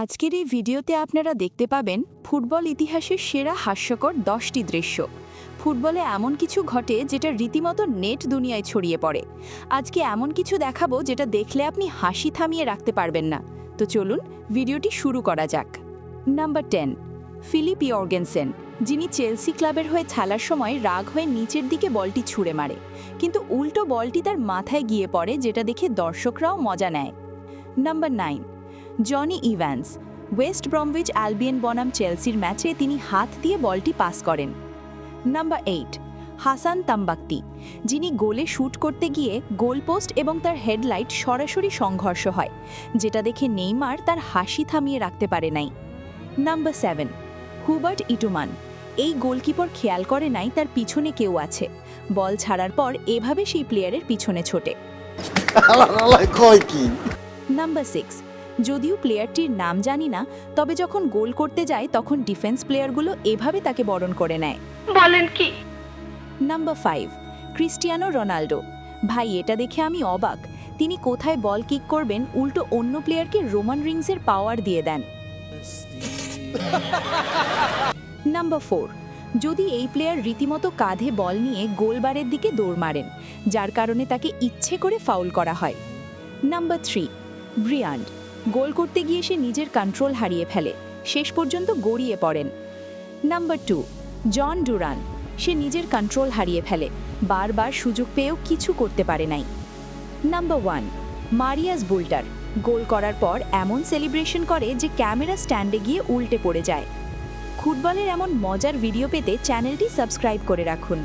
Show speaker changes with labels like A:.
A: আজকের এই ভিডিওতে আপনারা দেখতে পাবেন ফুটবল ইতিহাসের সেরা হাস্যকর 10টি দৃশ্য। ফুটবলে এমন কিছু ঘটে যেটা রীতিমতো নেট দুনিয়ায় ছড়িয়ে পড়ে। আজকে এমন কিছু দেখাবো যেটা দেখলে আপনি হাসি থামিয়ে রাখতে পারবেন না। তো চলুন ভিডিওটি শুরু করা যাক। নাম্বার 10, ফিলিপ ইয়র্গেনসেন, যিনি চেলসি ক্লাবের হয়ে খেলার সময় রাগ হয়ে নিচের দিকে বলটি ছুঁড়ে মারে, কিন্তু উল্টো বলটি তার মাথায় গিয়ে পড়ে, যেটা দেখে দর্শকরাও মজা নেয়। Number 9, Jonny Evans, West Bromwich Albion বনাম চেলসির ম্যাচে তিনি হাত দিয়ে বলটি পাস করেন। নাম্বার 8, হাসান তাম্বাকতি, যিনি গোলে শ্যুট করতে গিয়ে গোলপোস্ট এবং তার হেডলাইট সরাসরি সংঘর্ষ হয়, যেটা দেখে নেইমার তার হাসি থামিয়ে রাখতে পারে নাই। নাম্বার 7, হুবার্ট ইটুমান, এই গোলকিপার খেয়াল করে নাই তার পিছনে কেউ আছে, বল ছাড়ার পর এভাবে সেই প্লেয়ারের পিছনে ছোটে। নাম্বার 6, যদিও প্লেয়ারটির নাম জানি না, তবে যখন গোল করতে যায় তখন ডিফেন্স প্লেয়ারগুলো এভাবে তাকে বরণ করে নেয়।
B: বলেন কি?
A: নাম্বার 5, ক্রিস্টিয়ানো রোনাল্ডো, ভাই এটা দেখে আমি অবাক, তিনি কোথায় বল কিক করবেন উল্টো অন্য প্লেয়ারকে রোমান রিংসের পাওয়ার দিয়ে দেন। নাম্বার 4, যদি এই প্লেয়ার রীতিমতো কাঁধে বল নিয়ে গোলবারের দিকে দৌড় মারেন, যার কারণে তাকে ইচ্ছে করে ফাউল করা হয়। নাম্বার 3, ব্রিয়ান্ড, গোল করতে গিয়ে সে নিজের কন্ট্রোল হারিয়ে ফেলে, শেষ পর্যন্ত গড়িয়ে পড়েন। নাম্বার 2, জন ডুরান, সে নিজের কন্ট্রোল হারিয়ে ফেলে, বারবার সুযোগ পেয়েও কিছু করতে পারে নাই। নাম্বার 1, মারিয়াস বুল্টার, গোল করার পর এমন সেলিব্রেশন করে যে ক্যামেরা স্ট্যান্ডে গিয়ে উল্টে পড়ে যায়। ফুটবলের এমন মজার ভিডিও পেতে চ্যানেলটি সাবস্ক্রাইব করে রাখুন।